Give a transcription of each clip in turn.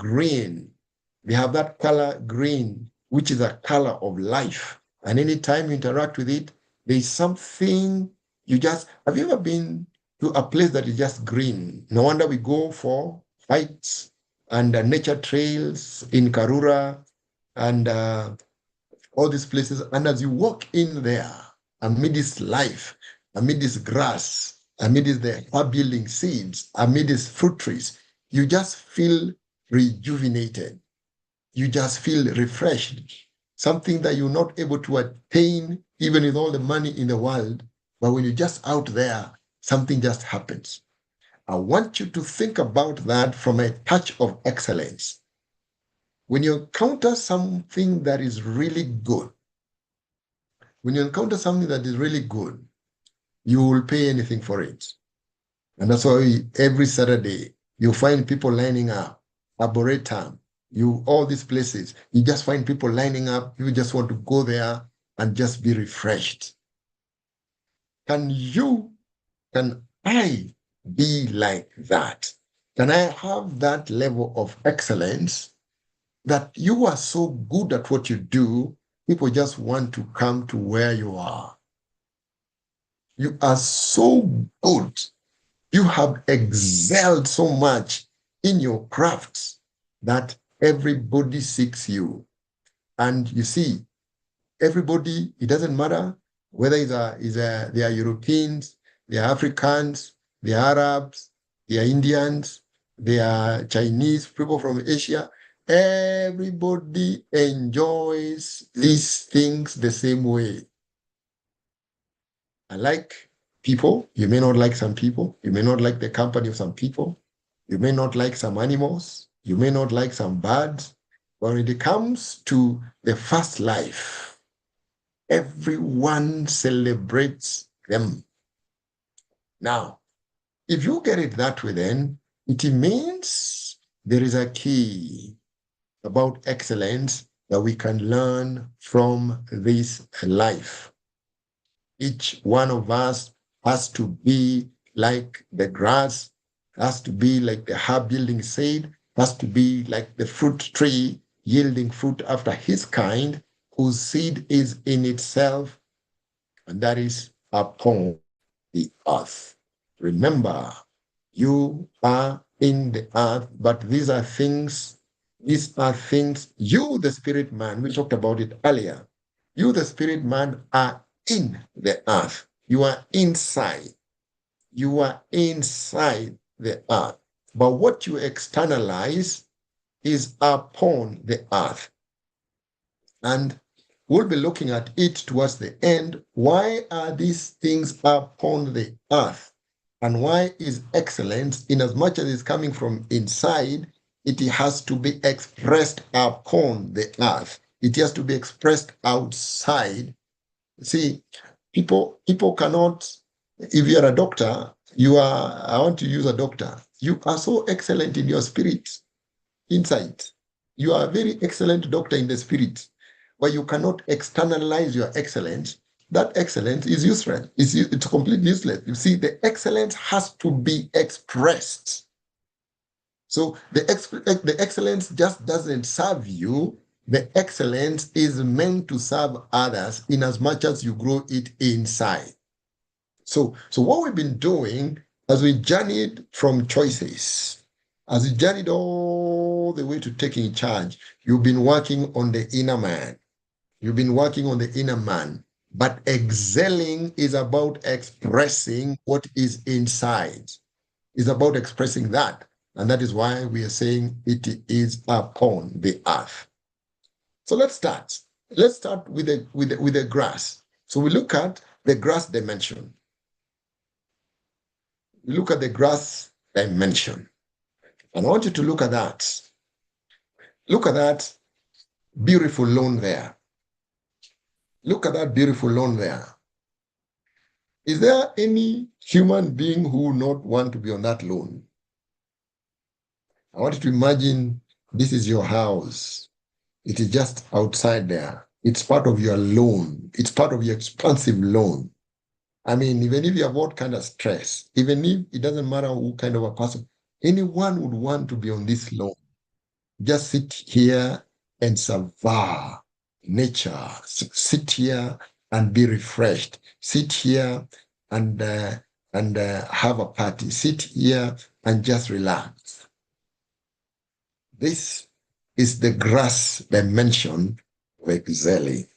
green. They have that color green, which is a color of life. And anytime you interact with it, there's something have you ever been to a place that is just green? No wonder we go for hikes and nature trails in Karura and all these places. And as you walk in there, amid this life, amid this grass, amid the herb-yielding seeds, amid these fruit trees, you just feel rejuvenated. You just feel refreshed. Something that you're not able to attain even with all the money in the world. But when you're just out there, something just happens. I want you to think about that from a touch of excellence. When you encounter something that is really good, you will pay anything for it. And that's why every Saturday, you find people lining up, Arboretum, all these places, you just find people lining up. You just want to go there and just be refreshed. Can I be like that? Can I have that level of excellence that you are so good at what you do, people just want to come to where you are? You are so good. You have excelled so much in your crafts that everybody seeks you. And you see, everybody, it doesn't matter whether they are Europeans, they are Africans, they are Arabs, they are Indians, they are Chinese, people from Asia. Everybody enjoys these things the same way. I like people. You may not like some people. You may not like the company of some people. You may not like some animals. You may not like some birds. But when it comes to the first life, everyone celebrates them. Now, if you get it that way, then it means there is a key about excellence that we can learn from this life. Each one of us has to be like the grass, has to be like the herb-yielding seed, has to be like the fruit tree yielding fruit after his kind, whose seed is in itself, and that is upon the earth. Remember, you are in the earth, but these are things, you, the spirit man, we talked about it earlier. You, the spirit man, are in the earth. You are inside. You are inside the earth. But what you externalize is upon the earth. And we'll be looking at it towards the end. Why are these things upon the earth? And why is excellence, in as much as it's coming from inside, it has to be expressed upon the earth. It has to be expressed outside. See, people cannot, if you're a doctor, I want to use a doctor. You are so excellent in your spirit, inside. You are a very excellent doctor in the spirit, but you cannot externalize your excellence. That excellence is useless. It's completely useless. You see, the excellence has to be expressed. So the excellence just doesn't serve you. The excellence is meant to serve others in as much as you grow it inside. So what we've been doing as we journeyed from choices, as we journeyed all the way to taking charge, you've been working on the inner man. You've been working on the inner man. But excelling is about expressing what is inside. It's about expressing that. And that is why we are saying it is upon the earth. So let's start. Let's start with the grass. So we look at the grass dimension. We look at the grass dimension. And I want you to look at that. Look at that beautiful lawn there. Look at that beautiful lawn there. Is there any human being who would not want to be on that lawn? I want you to imagine this is your house. It is just outside there. It's part of your lawn. It's part of your expansive lawn. I mean, even if you have what kind of stress, even if it doesn't matter who kind of a person, anyone would want to be on this lawn. just sit here and savor nature. Sit here and be refreshed. Sit here and have a party. Sit here and just relax. This is the grass dimension of excelling.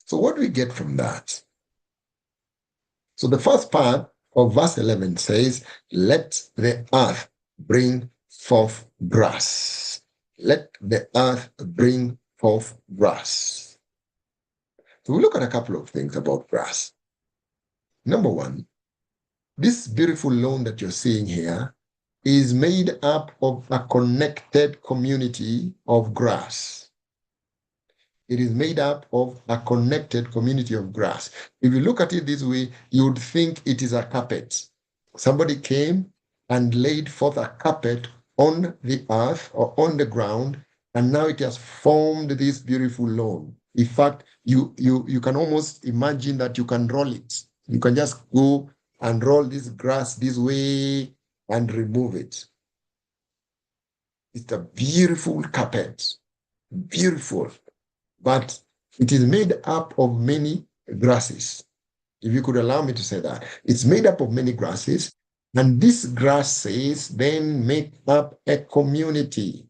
So what do we get from that? So the first part of verse 11 says, let the earth bring forth grass. Let the earth bring forth grass. So we look at a couple of things about grass. Number one, this beautiful lawn that you're seeing here is made up of a connected community of grass. It is made up of a connected community of grass. If you look at it this way, you would think it is a carpet. Somebody came and laid forth a carpet on the earth or on the ground, and now it has formed this beautiful lawn. In fact, you can almost imagine that you can roll it. You can just go and roll this grass this way and remove it. It's a beautiful carpet, beautiful, but it is made up of many grasses. If you could allow me to say that. It's made up of many grasses, and these grasses then make up a community.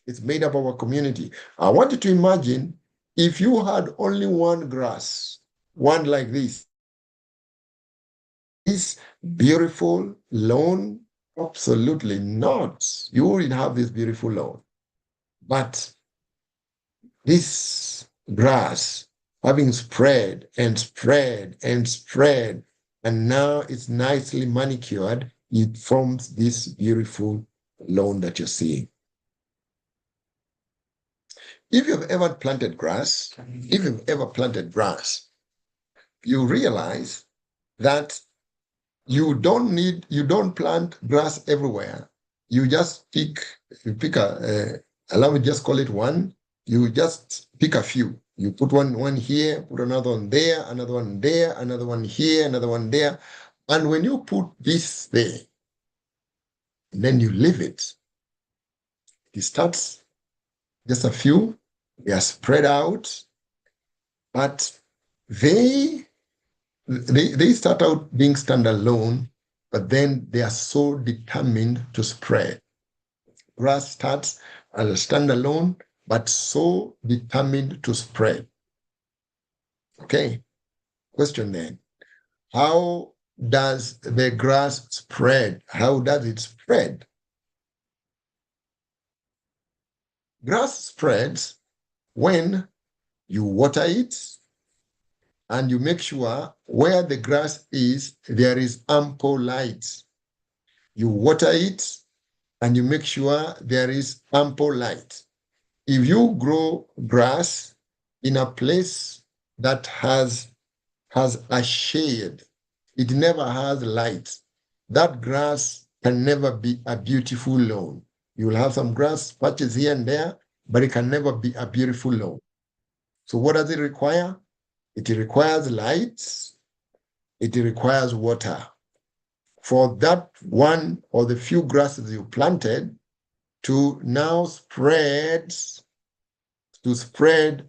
It's made up of a community. I want you to imagine if you had only one grass, one like this beautiful lawn. Absolutely not. You wouldn't have this beautiful lawn. But this grass having spread and spread and spread, and now it's nicely manicured, it forms this beautiful lawn that you're seeing. If you've ever planted grass, you realize that you don't plant grass everywhere. You just pick allow me just call it one. You just pick a few. You put one here, put another one there, another one there, another one here, another one there. And when you put this there, then you leave it. It starts just a few, they are spread out, but they start out being standalone, but then they are so determined to spread. Grass starts as a standalone, but so determined to spread. Okay, question then. How does the grass spread? How does it spread? Grass spreads when you water it, and you make sure where the grass is, there is ample light. You water it, and you make sure there is ample light. If you grow grass in a place that has a shade, it never has light, that grass can never be a beautiful lawn. You will have some grass patches here and there, but it can never be a beautiful lawn. So what does it require? It requires light, it requires water. For that one or the few grasses you planted to now spread,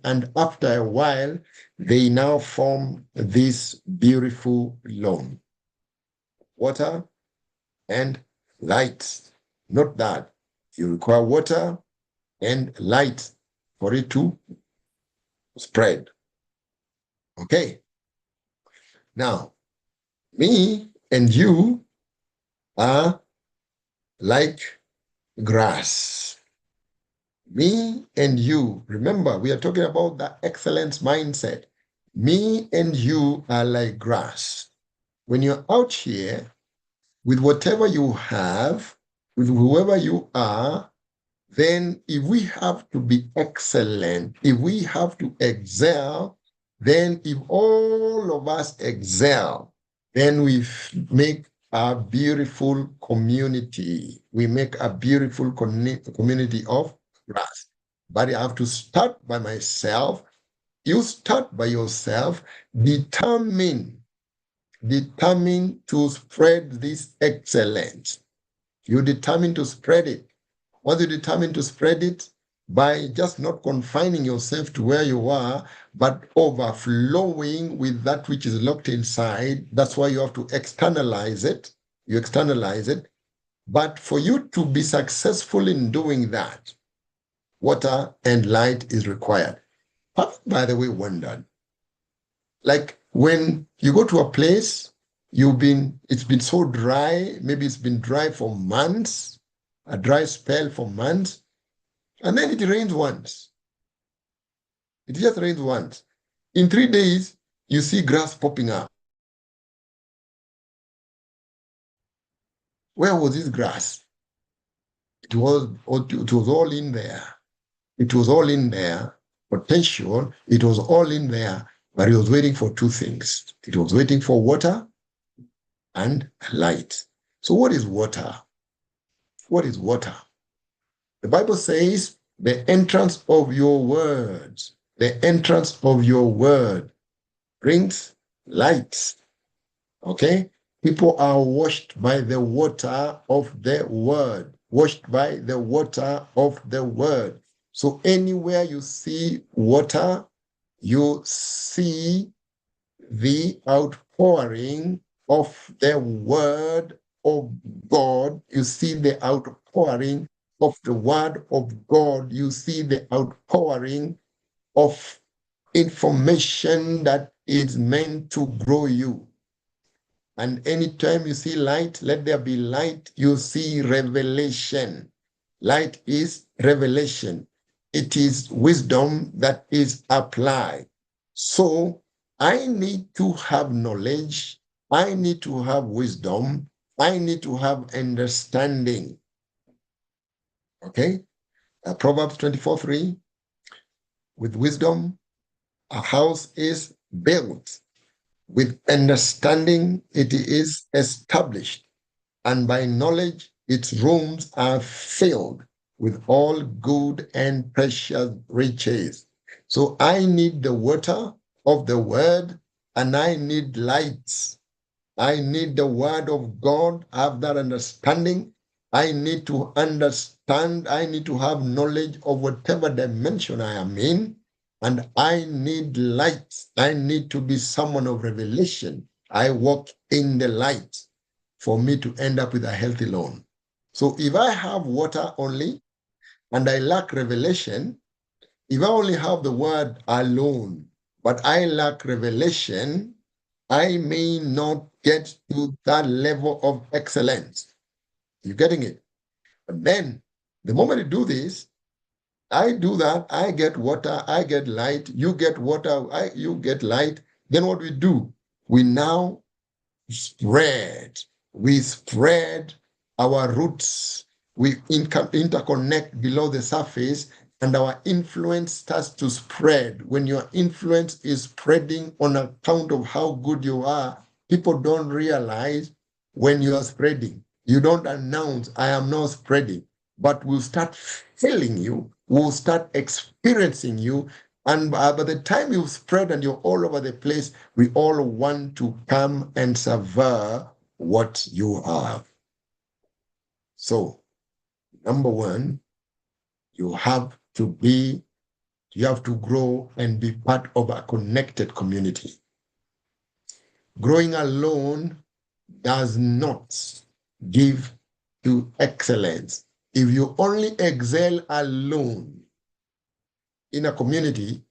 and after a while, they now form this beautiful lawn. Water and light. Note that you require water and light for it to spread. Okay. Now, me and you are like grass. Me and you, remember, we are talking about the excellence mindset. Me and you are like grass. When you're out here with whatever you have, with whoever you are, then if we have to be excellent, if we have to excel, then if all of us excel, then we make a beautiful community. We make a beautiful community of grass. But I have to start by myself. You start by yourself. Determine to spread this excellence. You determine to spread it. Once you determine to spread it, by just not confining yourself to where you are, but overflowing with that which is locked inside. That's why you have to externalize it. You externalize it. But for you to be successful in doing that, water and light is required. Have you, by the way, wondered? Like when you go to a place, it's been so dry, maybe it's been dry for months, a dry spell for months, and then it rains once. It just rains once. In 3 days, you see grass popping up. Where was this grass? It was all in there. It was all in there. Potential, it was all in there, but it was waiting for two things. It was waiting for water and light. So what is water? What is water? The Bible says the entrance of your words, the entrance of your word brings light. Okay? People are washed by the water of the word, washed by the water of the word. So anywhere you see water, you see the outpouring of the word of God. You see the outpouring of the word of God. You see the outpouring of information that is meant to grow you. And anytime you see light, let there be light, you see revelation. Light is revelation. It is wisdom that is applied. So I need to have knowledge. I need to have wisdom. I need to have understanding. Okay? Proverbs 24:3, with wisdom, a house is built. With understanding, it is established, and by knowledge, its rooms are filled with all good and precious riches. So I need the water of the word, and I need lights. I need the word of God, have that understanding. I need to understand, I need to have knowledge of whatever dimension I am in. And I need light. I need to be someone of revelation. I walk in the light for me to end up with a healthy loan. So if I have water only and I lack revelation, if I only have the word alone, but I lack revelation, I may not get to that level of excellence. You getting it? But then the moment you do this, I do that, I get water, I get light, you get water, you get light. Then what we do? We now spread. We spread our roots. We interconnect below the surface, and our influence starts to spread. When your influence is spreading on account of how good you are, people don't realize when you are spreading. You don't announce, I am not spreading, but we'll start feeling you, we'll start experiencing you. And by the time you've spread and you're all over the place, we all want to come and savor what you have. So, number one, you have to grow and be part of a connected community. Growing alone does not give you excellence. If you only excel alone in a community,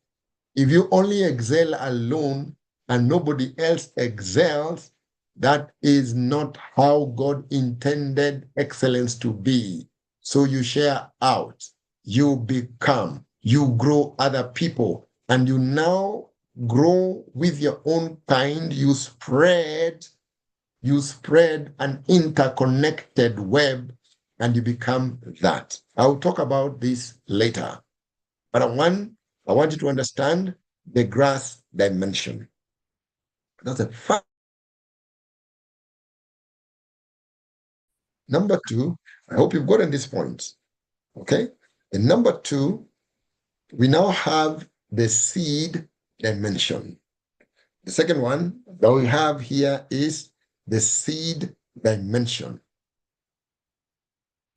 if you only excel alone and nobody else excels, that is not how God intended excellence to be. So you share out, you become, you grow other people, and you now grow with your own kind. You spread an interconnected web, and you become that. I'll talk about this later. But I want you to understand the grass dimension. That's a fact. Number two, I hope you've gotten this point. Okay? And number two, we now have the seed dimension. The second one that we have here is the seed dimension.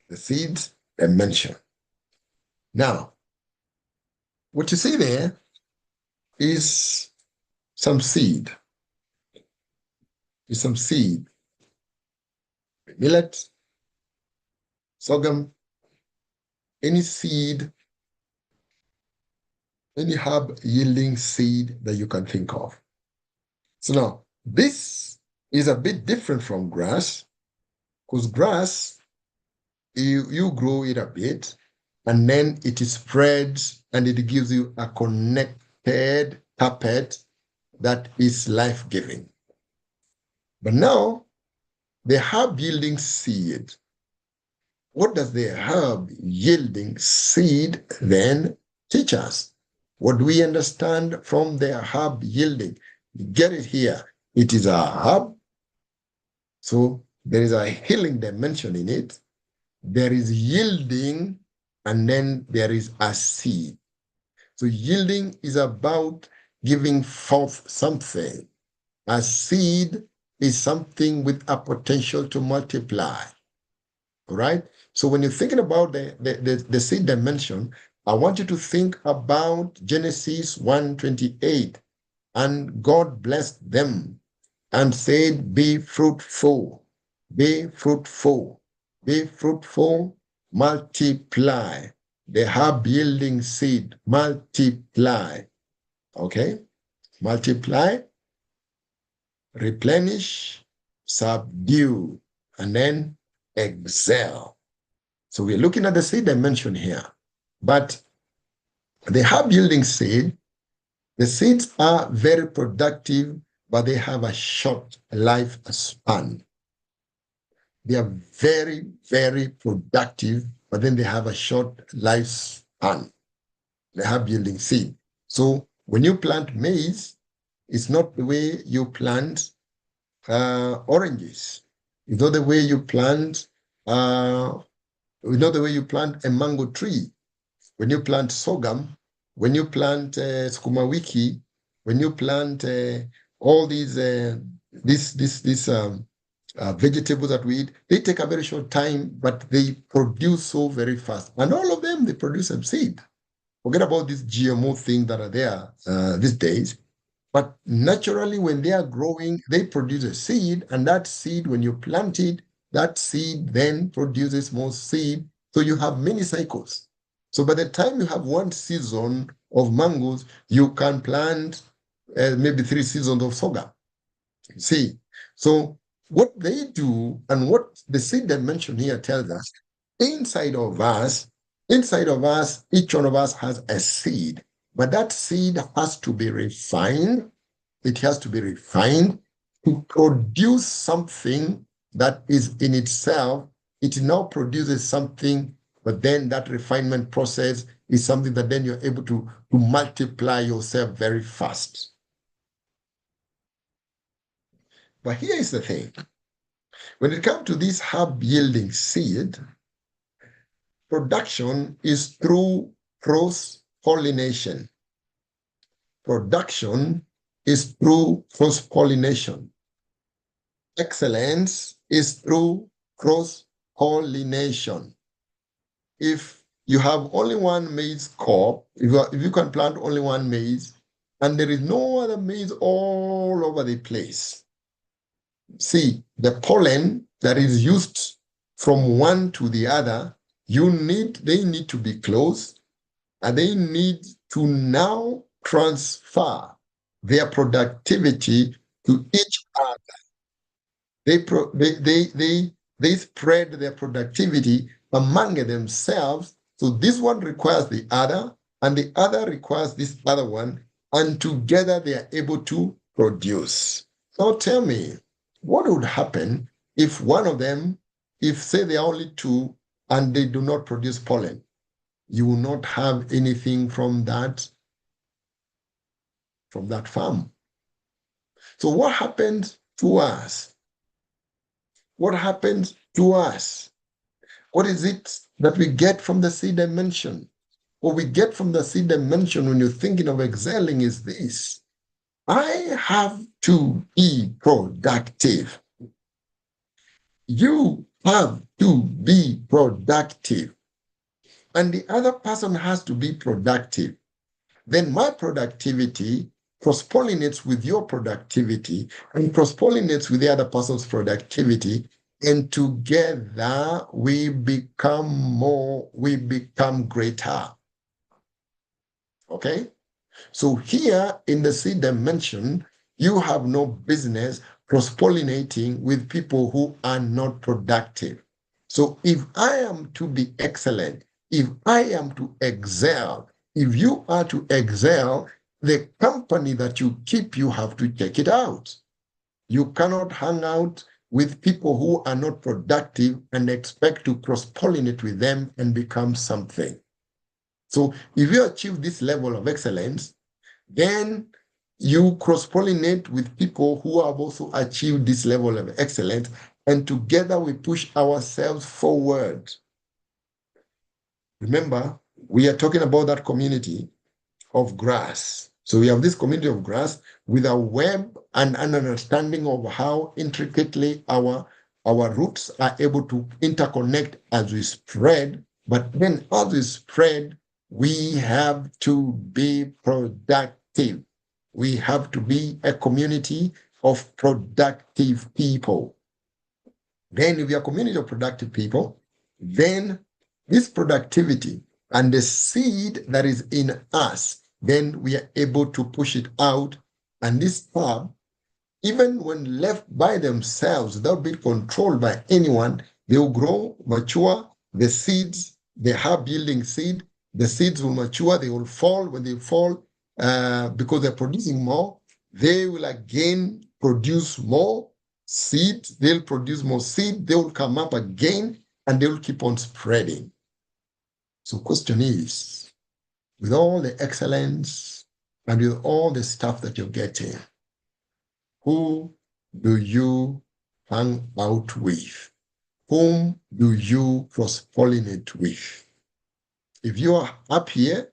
The seeds dimension. Now, what you see there is some seed. Is some seed. Millet, sorghum, any seed, any herb yielding seed that you can think of. So now, this is a bit different from grass, because grass, you grow it a bit, and then it spreads and it gives you a connected carpet that is life-giving. But now, the herb yielding seed, what does the herb yielding seed then teach us? What do we understand from the herb yielding? You get it here. It is a herb. So there is a healing dimension in it. There is yielding, and then there is a seed. So yielding is about giving forth something. A seed is something with a potential to multiply. All right? So when you're thinking about the seed dimension, I want you to think about Genesis 1:28. And God blessed them and said, be fruitful, be fruitful, be fruitful, multiply. The herb yielding seed, multiply. Okay? Multiply, replenish, subdue, and then excel. So we're looking at the seed dimension here. But the herb yielding seed, the seeds are very productive, but they have a short life span. They are very, very productive, but then they have a short lifespan. The herb yielding seed. So when you plant maize, it's not the way you plant oranges. It's not the way you plant the way you plant a mango tree. When you plant sorghum, when you plant sukuma wiki, when you plant all these vegetables that we eat, they take a very short time, but they produce so very fast. And all of them, they produce a seed. Forget about this GMO thing that are there these days. But naturally, when they are growing, they produce a seed, and that seed, when you plant it, that seed then produces more seed. So you have many cycles. So by the time you have one season of mangoes, you can plant maybe 3 seasons of sorghum. See, so what they do and what the seed dimension here tells us, inside of us, each one of us has a seed, but that seed has to be refined. It has to be refined to produce something that is in itself. It now produces something, but then that refinement process is something that then you're able to multiply yourself very fast. But here is the thing. When it comes to this herb yielding seed, production is through cross-pollination. Production is through cross-pollination. Excellence is through cross-pollination. If you have only one maize crop, if you can plant only one maize, and there is no other maize all over the place, see, the pollen that is used from one to the other, they need to be close, and they need to now transfer their productivity to each other. They spread their productivity among themselves. So this one requires the other, and the other requires this other one, and together they are able to produce. Now tell me, what would happen if one of them, if say there are only two and they do not produce pollen? You will not have anything from that farm. So what happens to us? What happens to us? What is it that we get from the seed dimension? What we get from the seed dimension when you're thinking of excelling is this. I have to be productive. You have to be productive. and the other person has to be productive, then my productivity cross-pollinates with your productivity and cross-pollinates with the other person's productivity. And together we become greater. Okay? So here in the C dimension, you have no business cross-pollinating with people who are not productive. So if I am to be excellent, if I am to excel, if you are to excel, the company that you keep, you have to check it out. You cannot hang out with people who are not productive and expect to cross-pollinate with them and become something. So if you achieve this level of excellence, then you cross-pollinate with people who have also achieved this level of excellence, and together we push ourselves forward. Remember, we are talking about that community of grass. So we have this community of grass with a web and an understanding of how intricately our roots are able to interconnect as we spread. But then as we spread, we have to be productive. We have to be a community of productive people. Then if we are a community of productive people, then this productivity and the seed that is in us, then we are able to push it out. And this herb, even when left by themselves, without being controlled by anyone, they will grow, mature. The seeds, the herb yielding seed, the seeds will mature, they will fall. When they fall, because they're producing more, they will again produce more seed. They'll produce more seed. They will come up again, and they will keep on spreading. So question is, with all the excellence and with all the stuff that you're getting, who do you hang out with? Whom do you cross-pollinate with? If you are up here,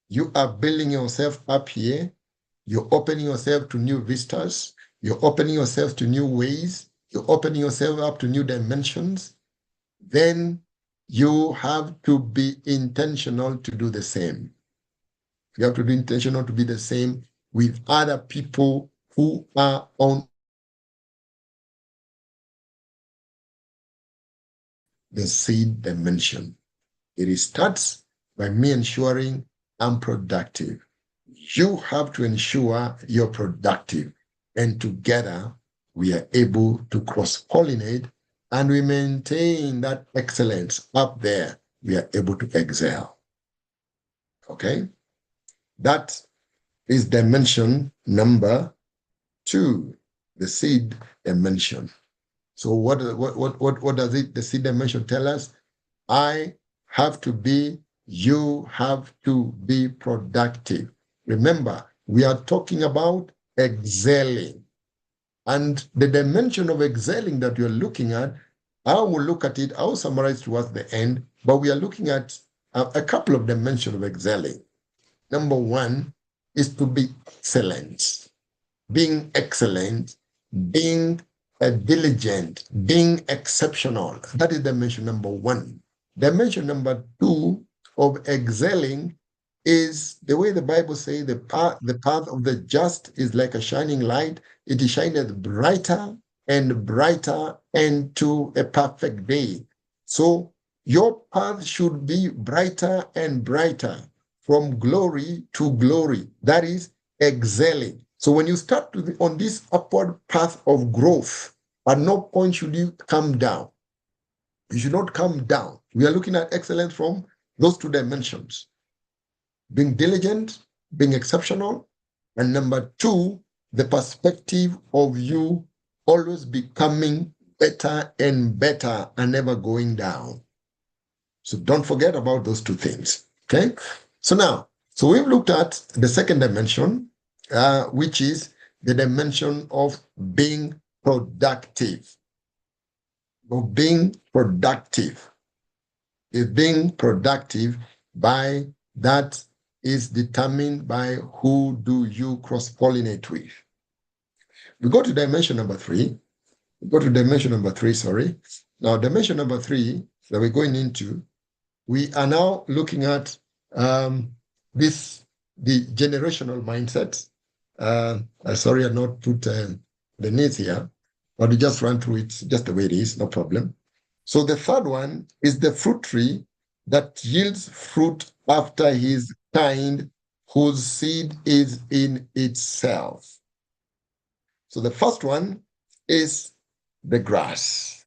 you are building yourself up here, you're opening yourself to new vistas, you're opening yourself to new ways, you're opening yourself up to new dimensions, then you have to be intentional to do the same. You have to be intentional to be the same with other people who are on the seed dimension. It starts by me ensuring I'm productive. You have to ensure you're productive. And together, we are able to cross-pollinate and we maintain that excellence up there. We are able to excel. Okay? That is dimension number 2, the seed dimension. So what does the seed dimension tell us? I have to be, you have to be productive. Remember, we are talking about excelling. And the dimension of excelling that you're looking at, I will look at it, I will summarize towards the end, but we are looking at a couple of dimensions of excelling. Number 1 is to be excellent. Being excellent, being diligent, being exceptional. That is dimension number 1. Dimension number 2 of excelling is the way the Bible says the path of the just is like a shining light. It shineth brighter and brighter into a perfect day. So your path should be brighter and brighter from glory to glory. That is excelling. So when you start on this upward path of growth, at no point should you come down. You should not come down. We are looking at excellence from those 2 dimensions. Being diligent, being exceptional, and number 2, the perspective of you always becoming better and better and never going down. So don't forget about those 2 things, okay? So we've looked at the second dimension, which is the dimension of being productive. Of being productive. Is being productive by that is determined by who do you cross-pollinate with. We go to dimension number 3. Now, dimension number 3 that we're going into we are now looking at the generational mindset. Sorry, I not put the names here, but we just run through it just the way it is, no problem. So the third one is the fruit tree that yields fruit after his kind, whose seed is in itself. So the first one is the grass.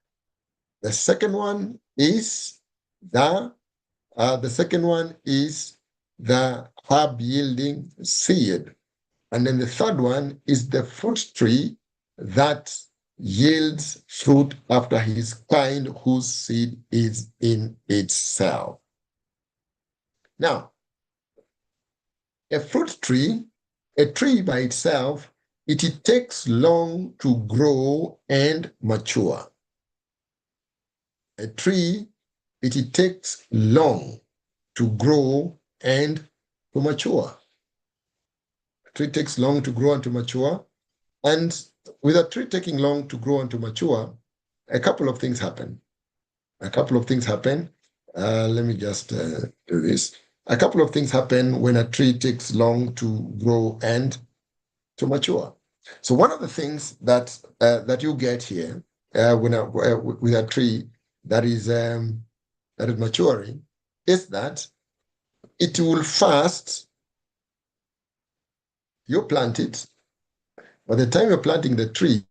The second one is the second one is the herb yielding seed. And then the third one is the fruit tree that yields fruit after his kind, whose seed is in itself. Now, a fruit tree, a tree by itself, it takes long to grow and mature. A tree, it takes long to grow and to mature. A tree takes long to grow and to mature. And with a tree taking long to grow and to mature, a couple of things happen. Let me just do this. A couple of things happen when a tree takes long to grow and to mature. So one of the things that you get here with a tree that is maturing is that it will first, you plant it. By the time you're planting the tree,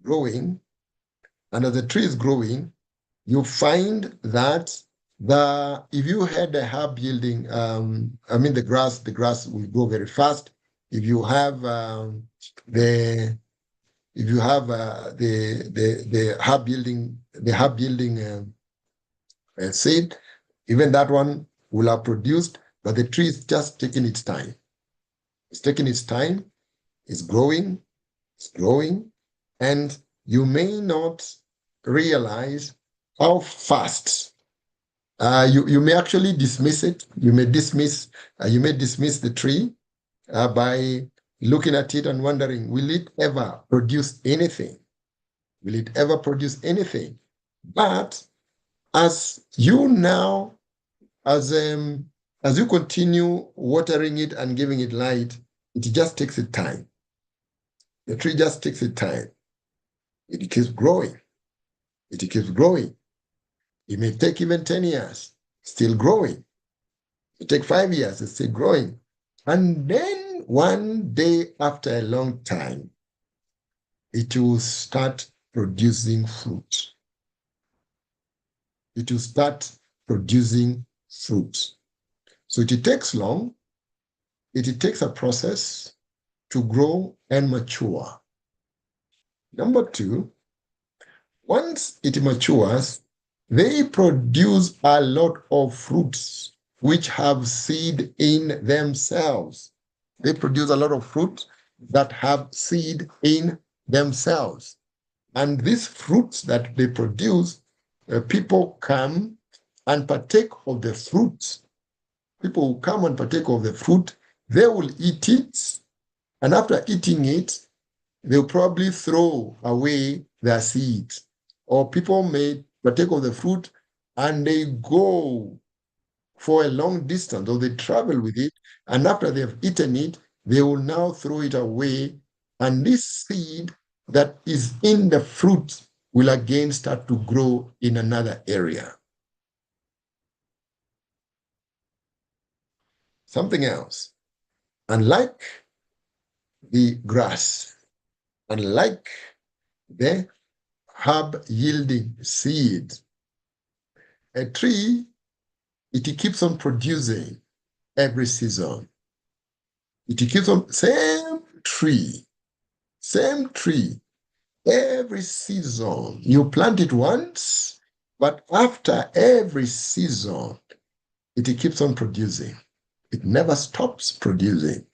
growing, and as the tree is growing, you find that if you had a herb yielding, the grass will grow very fast. If you have the herb yielding seed, even that one will have produced, but the tree is just taking its time. It's taking its time. It's growing. It's growing, and you may not realize how fast. You may actually dismiss it. You may dismiss the tree by looking at it and wondering, will it ever produce anything? Will it ever produce anything? But as you now, as you continue watering it and giving it light, it just takes its time. The tree just takes its time. It keeps growing. It keeps growing. It may take even 10 years, still growing. It take 5 years, it's still growing. And then one day after a long time, it will start producing fruit. It will start producing fruit. So it takes long. It takes a process to grow and mature. Number two, once it matures, they produce a lot of fruits which have seed in themselves. They produce a lot of fruit that have seed in themselves. And these fruits that they produce, people come and partake of the fruit. People will come and partake of the fruit. They will eat it. And after eating it, they'll probably throw away their seeds. Or people may partake of the fruit and they go for a long distance, or they travel with it, and after they've eaten it, they will now throw it away, and this seed that is in the fruit will again start to grow in another area. Something else. Unlike the grass, unlike the herb yielding seed, a tree, it keeps on producing every season. It keeps on, same tree, every season. You plant it once, but after every season, it keeps on producing. It never stops producing,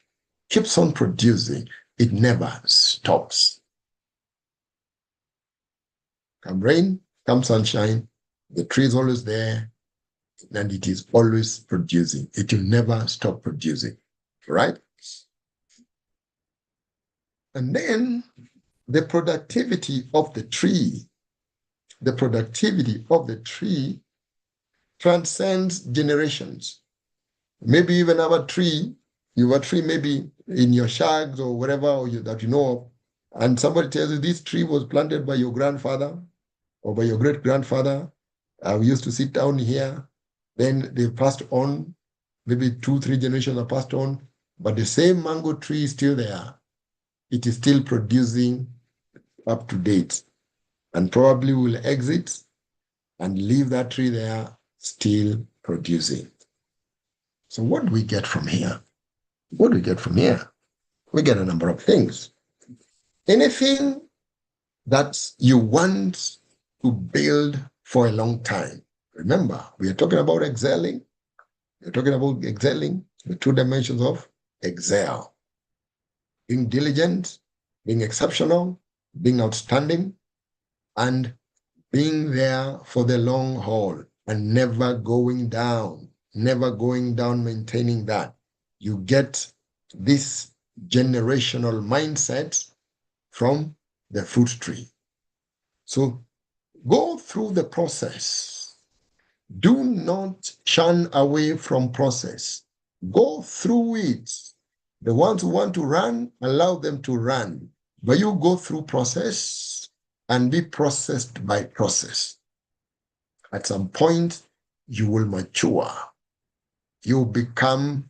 keeps on producing. It never stops. Come rain, come sunshine, the tree is always there, and it is always producing. It will never stop producing, right? And then the productivity of the tree the productivity of the tree transcends generations. Maybe even have a tree, you have a tree maybe in your shags or wherever that you know of, and somebody tells you this tree was planted by your grandfather or by your great grandfather. We used to sit down here. Then they passed on, maybe 2-3 generations are passed on, but the same mango tree is still there. It is still producing up to date, and probably will exit and leave that tree there still producing. So what do we get from here? What do we get from here? We get a number of things. Anything that you want to build for a long time. Remember, we are talking about excelling. We're talking about excelling, the 2 dimensions of excel. Being diligent, being exceptional, being outstanding, and being there for the long haul and never going down, maintaining that. You get this generational mindset from the fruit tree. So go through the process. Do not shun away from process. Go through it. The ones who want to run, allow them to run. But you go through process and be processed by process. At some point, you will mature. You become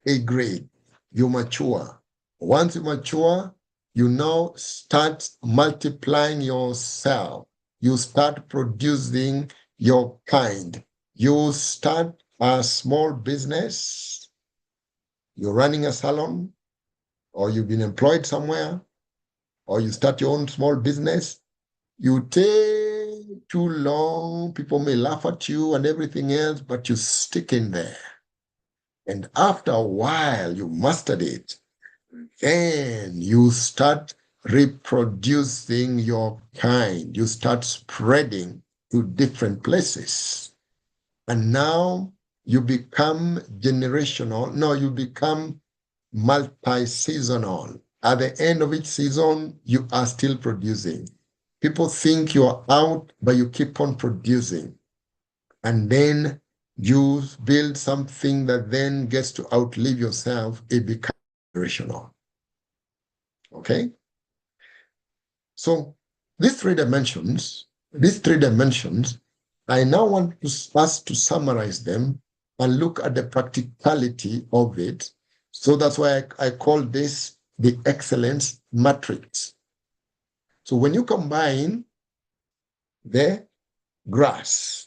a grade. You mature. Once you mature, you now start multiplying yourself. You start producing your kind. You start a small business. You're running a salon, or you've been employed somewhere, or you start your own small business. You take too long, people may laugh at you and everything else, but you stick in there. And after a while, you mastered it. Then you start reproducing your kind. You start spreading to different places. And now you become generational. No, you become multi-seasonal. At the end of each season, you are still producing. People think you're out, but you keep on producing. And then you build something that then gets to outlive yourself. It becomes generational. Okay? So these three dimensions, I now want us to summarize them and look at the practicality of it. So that's why I call this the excellence matrix. So when you combine the grass,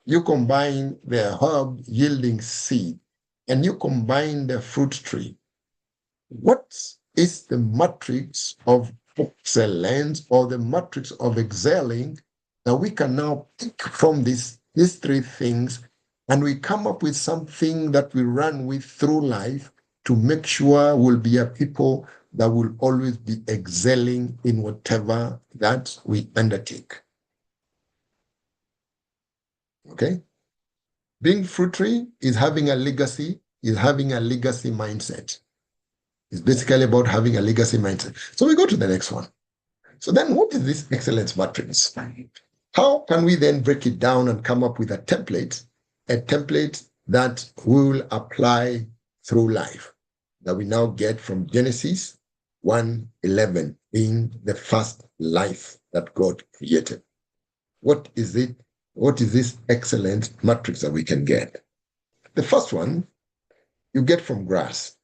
you combine the herb yielding seed, and you combine the fruit tree, what is the matrix of excellence or the matrix of excelling that we can now pick from these 3 things, and we come up with something that we run with through life to make sure we'll be a people that will always be excelling in whatever that we undertake. Okay? Being fruit tree is having a legacy, mindset. It's basically about having a legacy mindset. So we go to the next one. So then what is this excellence matrix? How can we then break it down and come up with a template that we will apply through life, that we now get from Genesis 1:11, being the first life that God created? What is it? What is this excellent matrix that we can get? The first one you get from grass.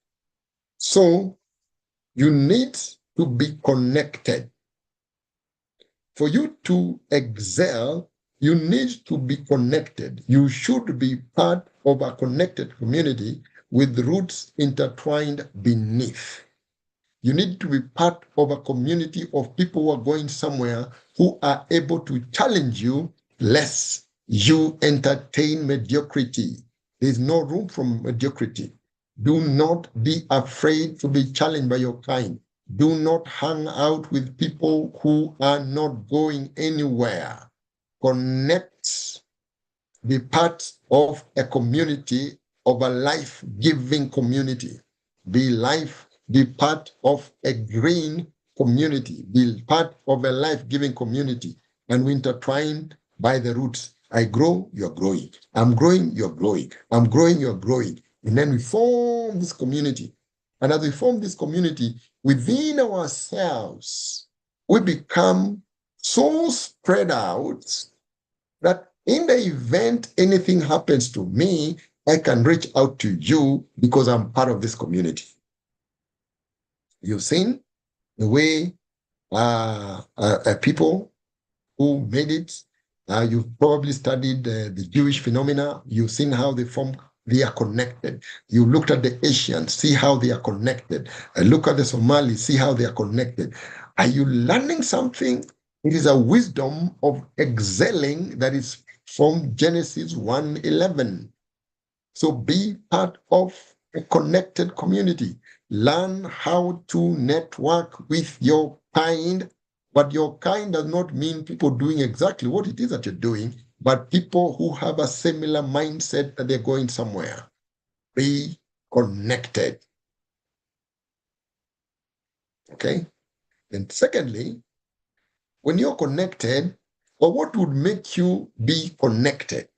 So you need to be connected. For you to excel, you need to be connected. You should be part of a connected community with roots intertwined beneath. You need to be part of a community of people who are going somewhere, who are able to challenge you, lest you entertain mediocrity. There's no room for mediocrity. Do not be afraid to be challenged by your kind. Do not hang out with people who are not going anywhere. Connect. Be part of a community, of a life-giving community. Be part of a green community. Be part of a life-giving community. and we intertwine by the roots. I grow, you're growing. I'm growing, you're growing. I'm growing, you're growing. And then we form this community. And as we form this community within ourselves, we become so spread out that in the event anything happens to me, I can reach out to you because I'm part of this community. You've seen the way people who made it. You've probably studied the Jewish phenomena. You've seen how they form. They are connected. You looked at the Asians, see how they are connected. Look at the Somalis, see how they are connected. Are you learning something? It is a wisdom of excelling that is from Genesis 1:11. So be part of a connected community. Learn how to network with your kind, but your kind does not mean people doing exactly what it is that you're doing, but people who have a similar mindset that they're going somewhere. Be connected. Okay? And secondly, when you're connected, or what would make you be connected?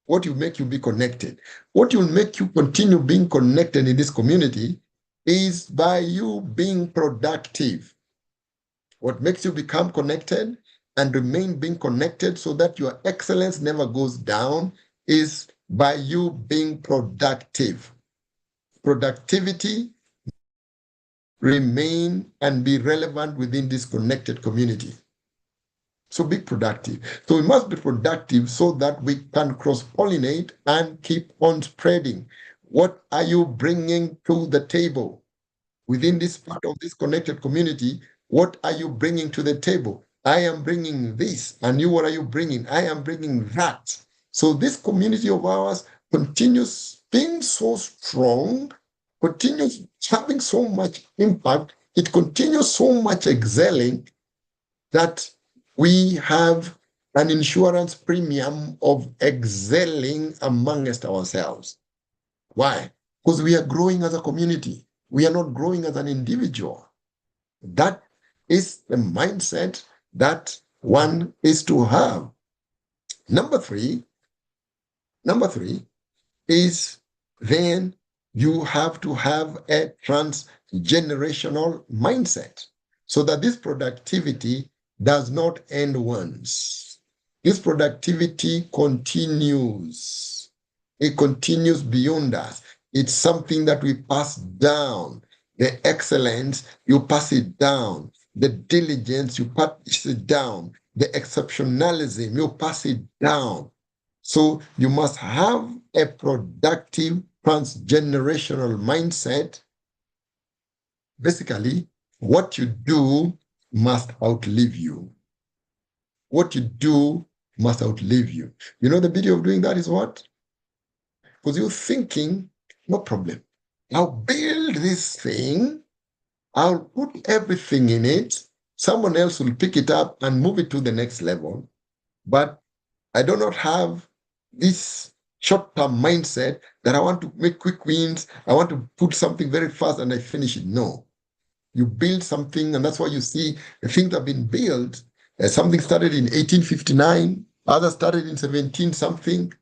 What will make you be connected? What will make you continue being connected in this community is by you being productive. What makes you become connected and remain being connected so that your excellence never goes down is by you being productive. Productivity remain and be relevant within this connected community. So be productive. So we must be productive so that we can cross-pollinate and keep on spreading. What are you bringing to the table? Within this part of this connected community, what are you bringing to the table? I am bringing this, and you, what are you bringing? I am bringing that. So this community of ours continues being so strong, continues having so much impact, it continues so much excelling that we have an insurance premium of excelling amongst ourselves. Why? Because we are growing as a community. We are not growing as an individual. That is the mindset that one is to have. Number three is then you have to have a transgenerational mindset so that this productivity does not end once. This productivity continues. It continues beyond us. It's something that we pass down. The excellence, you pass it down. The diligence, you pass it down. The exceptionalism, you pass it down. So you must have a productive transgenerational mindset. Basically, what you do must outlive you. What you do must outlive you. You know, the beauty of doing that is what? Because you're thinking, no problem. I'll build this thing. I'll put everything in it. Someone else will pick it up and move it to the next level. But I do not have this short-term mindset that I want to make quick wins. I want to put something very fast and I finish it. No. You build something, and that's why you see the things have been built. Something started in 1859, others started in 17 something.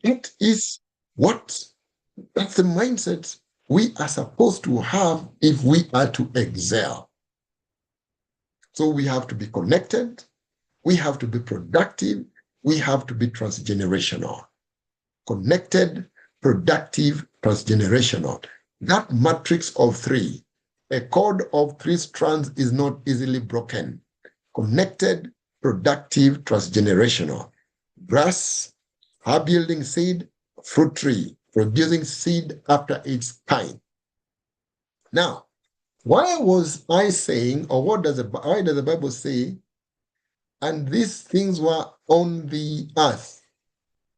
It is that's the mindset we are supposed to have if we are to excel. So we have to be connected, we have to be productive, we have to be transgenerational. Connected, productive, transgenerational. That matrix of three, a cord of three strands is not easily broken. Connected, productive, transgenerational. Grass, herb-yielding seed, fruit tree, producing seed after its kind. Now, why was I saying, or why does the Bible say, and these things were on the earth?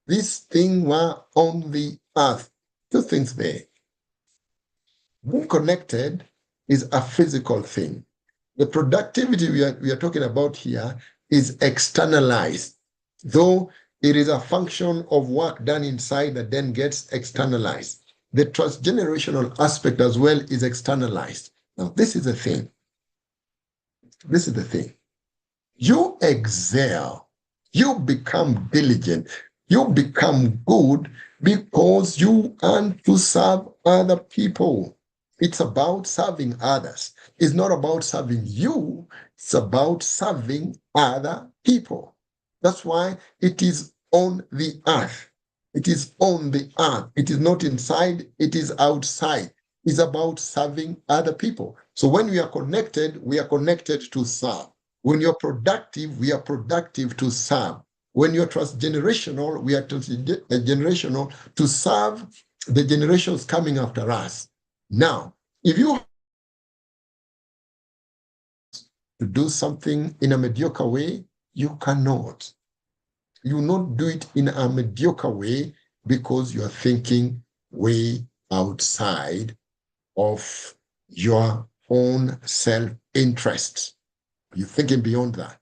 These things were on the earth. Two things there. Being connected is a physical thing. The productivity we are talking about here is externalized, though it is a function of work done inside that then gets externalized. The transgenerational aspect as well is externalized. Now, this is the thing. This is the thing. You excel, you become diligent, you become good because you want to serve other people. It's about serving others. It's not about serving you, it's about serving other people. That's why it is on the earth. It is on the earth. It is not inside, it is outside. It's about serving other people. So when we are connected to serve. When you're productive, we are productive to serve. When you're transgenerational, we are generational to serve the generations coming after us. Now, if you to do something in a mediocre way, you cannot. You will not do it in a mediocre way because you are thinking way outside of your own self-interest. You're thinking beyond that.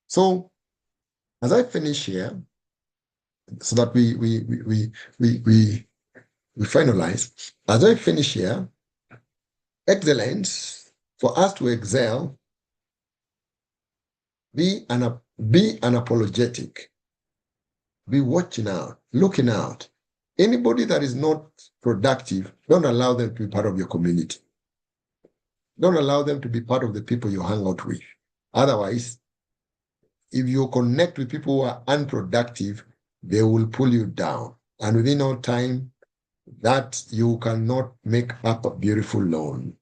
So as I finish here, so that we finalize, as I finish here, excellence, for us to excel, be unapologetic, be watching out, looking out. Anybody that is not productive, don't allow them to be part of your community. Don't allow them to be part of the people you hang out with. Otherwise, if you connect with people who are unproductive, they will pull you down. And within no time, that you cannot make up a beautiful lawn.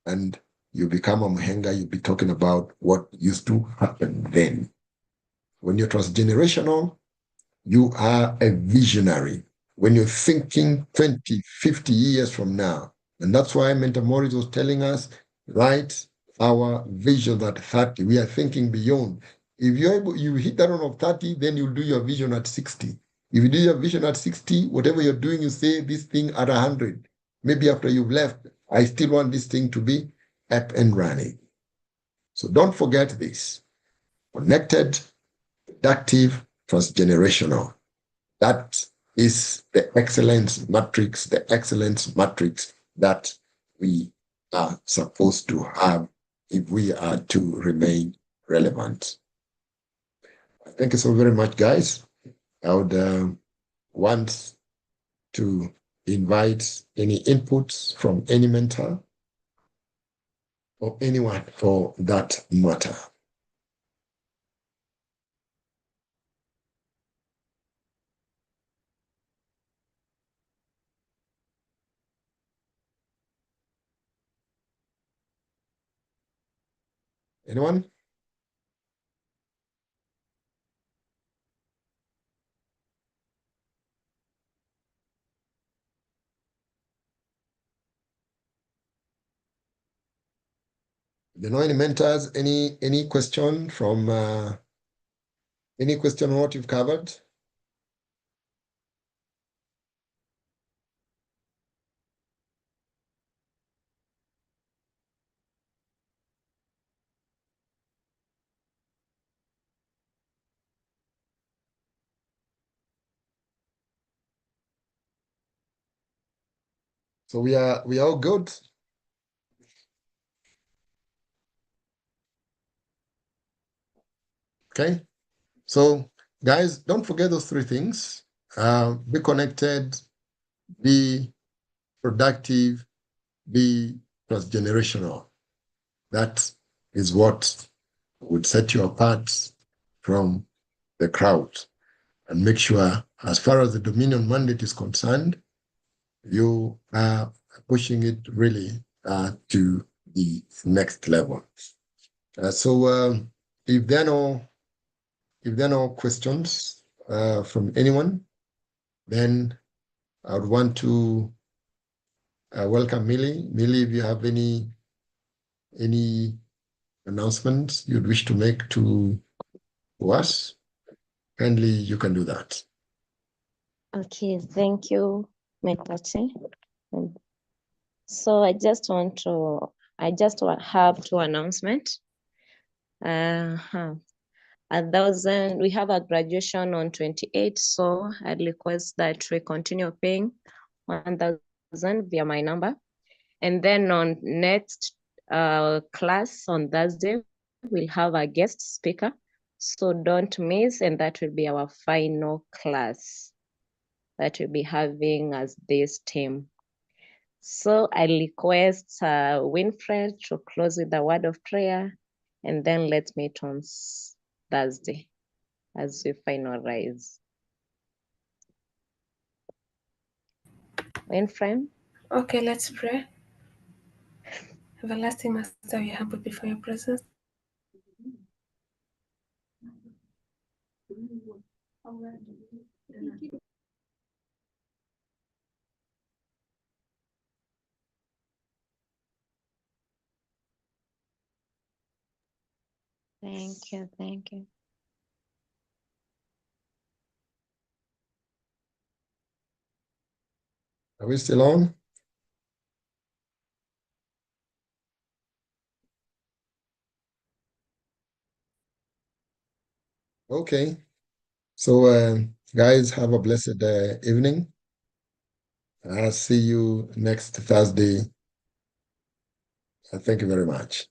And you become a mhenga, you'll be talking about what used to happen then. When you're transgenerational, you are a visionary. When you're thinking 20, 50 years from now, and that's why Mentor Morris was telling us, write our vision at 30. We are thinking beyond. If you're able, you hit that one of 30, then you'll do your vision at 60. If you do your vision at 60, whatever you're doing, you say this thing at 100. Maybe after you've left, I still want this thing to be up and running. So don't forget this. Connected, productive, transgenerational. That is the excellence matrix that we are supposed to have if we are to remain relevant. Thank you so very much, guys. I would want to invite any inputs from any mentor or anyone for that matter. Anyone? If there are no any mentors, any question from any question on what you've covered? So we are all good. Okay. So guys, don't forget those three things. Be connected, be productive, be transgenerational. That is what would set you apart from the crowd. And make sure, as far as the Dominion mandate is concerned, you are pushing it really to the next level. So if there are no questions from anyone, then I would want to welcome Millie. Millie, if you have any announcements you'd wish to make to us, kindly you can do that. Okay, thank you, Metache. So I just have two announcements. We have a graduation on 28th, so I request that we continue paying 1,000 via my number. And then on next class on Thursday, we'll have a guest speaker. So don't miss, and that will be our final class that we'll be having as this team. So I request Winfred to close with a word of prayer, and then let's meet on Thursday as we finalize. Winfred? Okay, let's pray. Everlasting Master, we are humble before your presence. Thank you, thank you. Are we still on? Okay. So, guys, have a blessed evening. I'll see you next Thursday. Thank you very much.